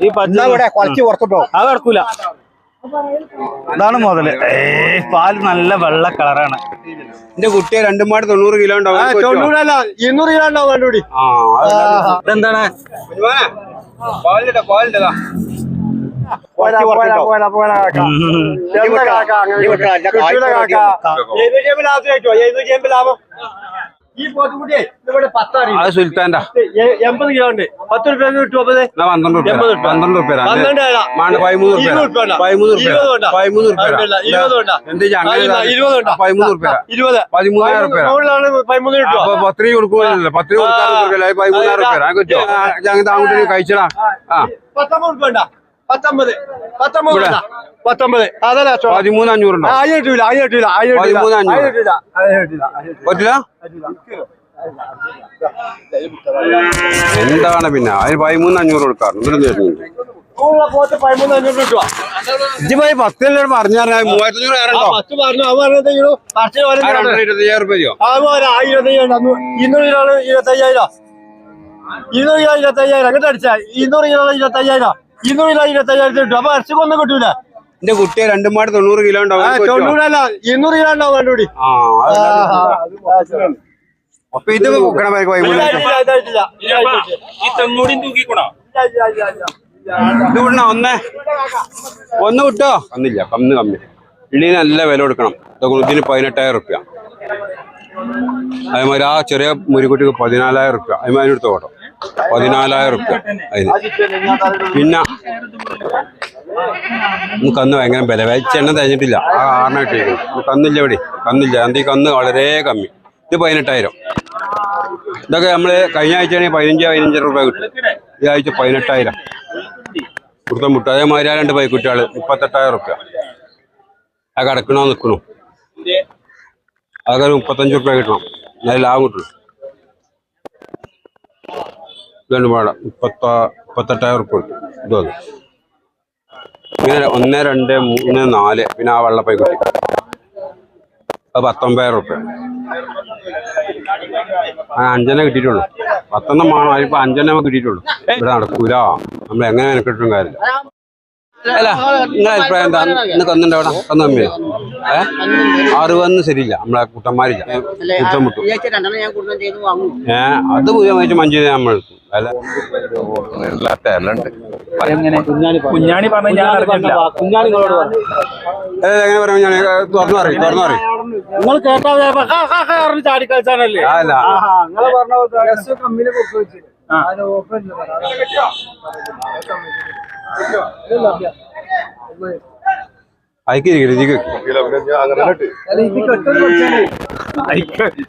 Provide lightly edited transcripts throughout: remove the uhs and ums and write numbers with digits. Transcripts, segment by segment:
ഈ കുറച്ച് പുറത്തോട്ടോ അത് കിടക്കൂല. അതാണ് മുതല്. പാല് നല്ല വെള്ള കളറാണ്. എന്റെ കുട്ടിയെ 2 മാട് 90 കിലോ ഉണ്ടാവും. 90 200 കിലോ ഉണ്ടാവും. കണ്ടുപിടി. ഇതെന്താണ്? സുൽത്താന്റെ 80 കിലോ ഉണ്ട്. 10 രൂപ കിട്ടും. 12 കഴിച്ചടാ. 19 അതല്ല 13,500 പറ്റില്ല. എന്താണ് പിന്നെ അതിന് 13,500 കൊടുക്കാറുണ്ട്. 10 പറഞ്ഞാൽ 225,000 അപ്പൊ ഇറച്ചിക്കൊന്നും കിട്ടൂല. എന്റെ കുട്ടിയെ 2 മാട് 90 കിലോ ഉണ്ടാവും. 90 200 കിലോ ഉണ്ടാവും. കണ്ടുപിടി. അപ്പൊ ഇത് ഇത് ഒന്ന് കിട്ടോ? ഒന്നില്ല. കമ്മി ഇള്ളിന് നല്ല വില കൊടുക്കണം. ഇതിന് 18,000 റുപ്യ. അതേമാതിരി ആ ചെറിയ മുരിക്കുട്ടിക്ക് 14,000 റുപ്യ. അതേമാതിരി എടുത്ത് ഓട്ടോ 14,000 റുപ്യ അതിന്. പിന്നെ കന്ന് ഭയങ്കര വില. വെച്ചെണ്ണ തയ്ഞ്ഞിട്ടില്ല. ആ 6 ഇട്ടേക്കുന്നു. കന്നില്ല. ഇവിടെ കന്നില്ല. അന്തി കന്ന് വളരെ കമ്മി. ഇത് 18,000. ഇതൊക്കെ നമ്മള് കഴിഞ്ഞ ആഴ്ചയാണെങ്കിൽ 15,000 രൂപ കിട്ടും. ഈ ആഴ്ച 18,000 കുർത്തം മുട്ട. അതേമാതിരി 2 പൈക്കുട്ടികള് 38,000 റുപ്യ. ആ കിടക്കണോ നിൽക്കണു. അതൊക്കെ 35 റുപ്യ കിട്ടണം. നല്ല ലാഭം കിട്ടും. ഇതുണ്ട് പാടാം 38,000 റുപ്യ കിട്ടും. ഇതത് പിന്നെ 1, 2, 3, 4 പിന്നെ ആ വെള്ളപ്പൈക്കുട്ടി അത് 19,000 റുപ്യ. 5 കിട്ടിയിട്ടുള്ളൂ. 10 വേണം. അതിപ്പോ 5 കിട്ടിയിട്ടുള്ളൂ. ഇവിടെ നടക്കൂല. നമ്മൾ എങ്ങനെ മെനക്കെട്ടും കാര്യമില്ല. അല്ല നിങ്ങളുടെ അഭിപ്രായം എന്താ? ഇന്ന് കന്നുണ്ട് അവിടെ? കന്ന് കമ്മിയോ? 60 ശരിയില്ല. നമ്മളെ കുട്ടന്മാരില്ല. കുട്ടം മുട്ടും. അത് പുതിയ മഞ്ച് നമ്മൾ കുഞ്ഞാണി പറഞ്ഞു. എങ്ങനെ പറയാം? ഞാൻ തുറന്നു പറയും. നിങ്ങൾ കേട്ടാ ചാടി കളിച്ചാണല്ലേ? അല്ല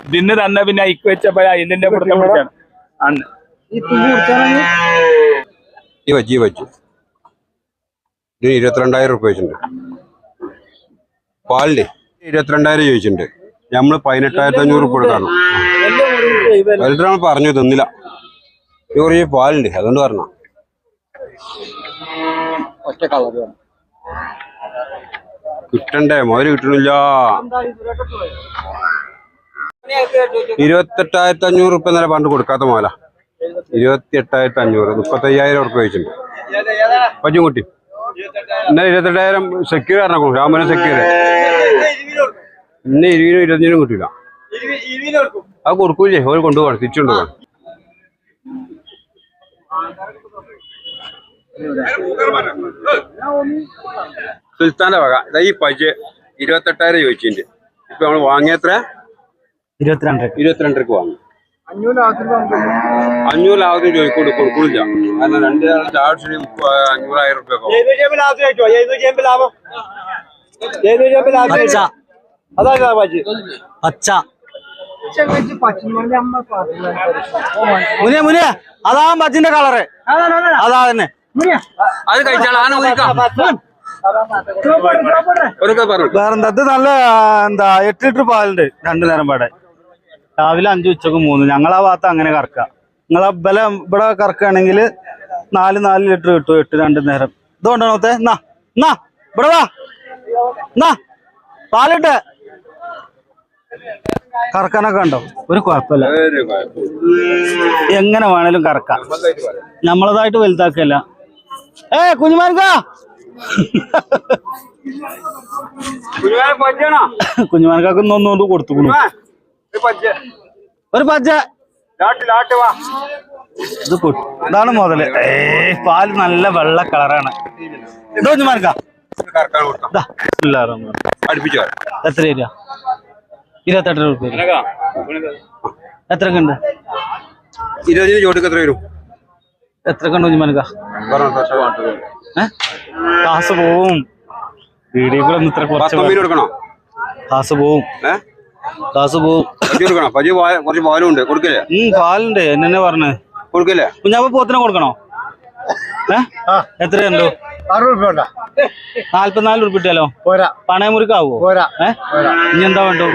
ഇതിന് തന്നെ പിന്നെ ഐക്ക് വെച്ചപ്പോ ഇതിന്റെ പിടുത്തം പിടിച്ചാണ് അന്ന് ഈ വച്ചു ഇതിന് 22,000 റുപ്യ വെച്ചിട്ടുണ്ട്. പാലിന്റെ 22,000 ചോദിച്ചിട്ടുണ്ട്. നമ്മള് 18,500 റുപ്യ കൊടുക്കാറ്. വലുതാണ് പറഞ്ഞു തന്നില്ല. കുറച്ച് പാലുണ്ട് അതുകൊണ്ട് പറഞ്ഞ കിട്ടണ്ടേ? മുതല് കിട്ടണില്ല. 28,500 റുപ്യ നേരെ പണ്ട് കൊടുക്കാത്ത മോല. 28,500 35,000 റുപ്യ വെച്ചിട്ടുണ്ട്. പച്ചുംകുട്ടി എന്നാ 28,000 സെക്യൂർ പറഞ്ഞ രാമനെ സെക്യൂർ. ഇന്ന് 20 25 കിട്ടില്ല. അത് കൊടുക്കൂലേ? ഓര് കൊണ്ടുപോകണം. തിരിച്ചുകൊണ്ടുപോകണം. സുൽത്താന്റെ വക ഈ പജ് 28,000 ചോദിച്ചിട്ടുണ്ട്. ഇപ്പൊ നമ്മള് വാങ്ങിയത്ര 22 വാങ്ങി. 500 ആവത്തിന് ചോദിക്കൂട് കൊടുക്കൂല. കാരണം 2 ചാർജ് 500,000 റുപ്യ. അതാ മജിന്റെ കളറ്. അതാ തന്നെ. അത് കഴിച്ചാൽ വേറെന്താ? നല്ല 8 ലിറ്റർ പാലുണ്ട് 2 നേരം പാടെ. രാവിലെ 5 ഉച്ചക്ക് 3. ഞങ്ങളാ ഭാഗത്ത് അങ്ങനെ കറക്കുക. നിങ്ങളെ ബലം ഇവിടെ കറക്കുകയാണെങ്കിൽ 4 ലിറ്റർ കിട്ടും. 8 2 നേരം. ഇതുകൊണ്ടാണോ എന്നാ ഇവിടെ വാ പാലിട്ട് കറക്കാനൊക്കെ ഉണ്ടോ? ഒരു കുഴപ്പമില്ല. എങ്ങനെ വേണേലും കറക്കാം. നമ്മളതായിട്ട് വലുതാക്കല്ല. കുഞ്ഞുമാർക്കാ കുഞ്ഞുമാർക്കൊക്കെ ഒന്നുകൊണ്ട് കൊടുത്തു ഒരു പച്ച ഇത് ഇതാണ് മുതല്. പാല് നല്ല വെള്ള കളറാണ്. ഇത് കുഞ്ഞുമാർക്കാ എത്ര രൂപ? 28 രൂപ. എത്രക്ക് ഉണ്ട്? 20 ചോട്ടക്ക് എത്ര വരും? എത്രക്ക് ഉണ്ട് കുഞ്ഞുമാർക്കാ? കാസ് പോവും. വീഡിയോകളൊന്നും ഇത്ര കൊടുക്കണോ? കാസ് പോവും. കാസ് പോവും. കുറച്ച് പാലും ഉണ്ട് കൊടുക്കല്ലേ? പാലുണ്ട് എന്നെ പറഞ്ഞേ കൊടുക്കല്ലേ? കുഞ്ഞാപ്പ പോത്തിനെ കൊടുക്കണോ? എത്രയുണ്ടോ? 44 ഉറുപ്പിക ഇട്ടാലോ? പണയമുറിക്കാവോ? ഇനി എന്താ വേണ്ടോ?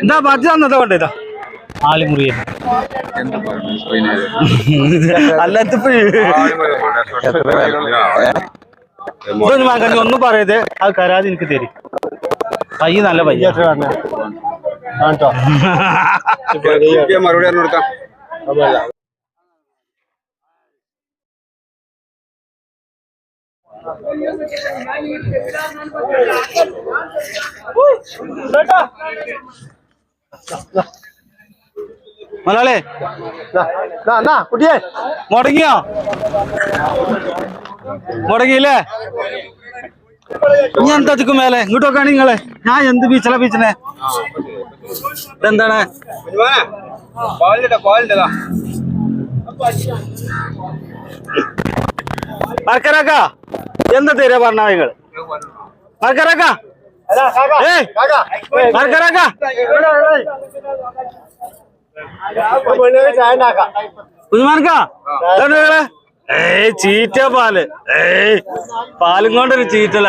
എന്താ പച്ച തന്നതാ വേണ്ട? ഇതാ ആലിമുറിയ ഒന്നും പറയതേ. അത് കരാതി എനിക്ക് തരും. പയ്യ നല്ല പയ്യ. മറുപടി കൊടുക്കാം. മലയാളേ കുട്ടിയെ മുടങ്ങിയോ? മുടങ്ങിയില്ലേ? ഇനി എന്താ ചിക്കും മേലെ ഇങ്ങോട്ടൊക്കെ നിങ്ങളെ ഞാൻ എന്ത് ബീച്ചല ബീച്ചിനെ ഇതെന്താണ്? മർക്കരാക്ക എന്താ തരാ പറഞ്ഞ നിങ്ങൾ? മർക്കരാക്ക മർക്കരാക്ക കുഞ്ഞുമാർക്കാ ചീറ്റ പാല്. പാലും കൊണ്ടൊരു ചീറ്റല.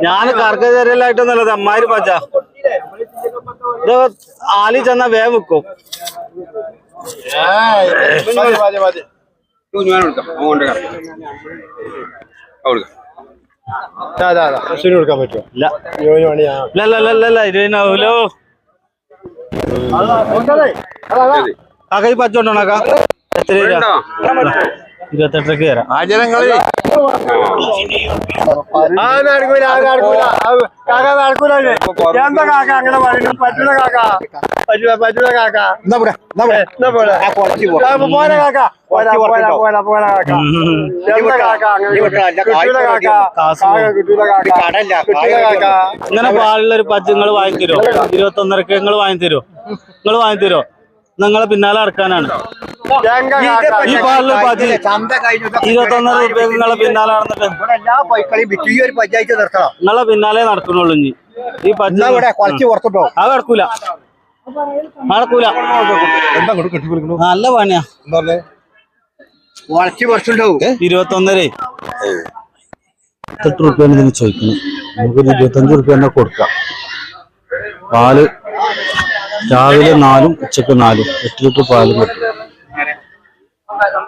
ഞാൻ കർക്കചേരലായിട്ടൊന്നല്ല അമ്മാര് പച്ച. ഇത് ആലി ചെന്നാ വേഗം വെക്കും. കൊടുക്കാൻ പറ്റുമോ? ഇല്ല 20 കാക്ക ഈ പച്ചോണ്ടോണാക്കാ എത്ര രൂപ? 28 തരാം. ആചാരങ്ങളിൽ എന്താ കാക്ക അങ്ങനെ പറയുന്നു? പറ്റൂല കാക്ക, പറ്റൂല കാക്ക. പോരാ കാക്ക, പോരാ കാക്ക. എന്താ കാക്ക കിട്ടൂല കാക്ക. ഇങ്ങനെ പാലുള്ള ഒരു പച്ച നിങ്ങൾ വാങ്ങിത്തരോ? 21.5 നിങ്ങൾ വാങ്ങിത്തരോ? നിങ്ങളെ പിന്നാലെ അടക്കാനാണ് ഈ പാലില് പച്ച 21.5 രൂപ നിങ്ങളെ പിന്നാലെ നടന്നിട്ട് നിങ്ങളെ പിന്നാലെ നടക്കണുള്ളൂ. ഇനി ഈ പച്ച അത് നടക്കൂല. നല്ല പണിയാ. 21.5 8 രൂപയാണ് ഇതിന് ചോദിക്കുന്നത്. നമുക്കൊരു 25 രൂപ തന്നെ കൊടുക്കാം. പാല് രാവിലെ 4 ഉച്ചക്ക് 4 8 ലിറ്റർ പാലും കിട്ടും.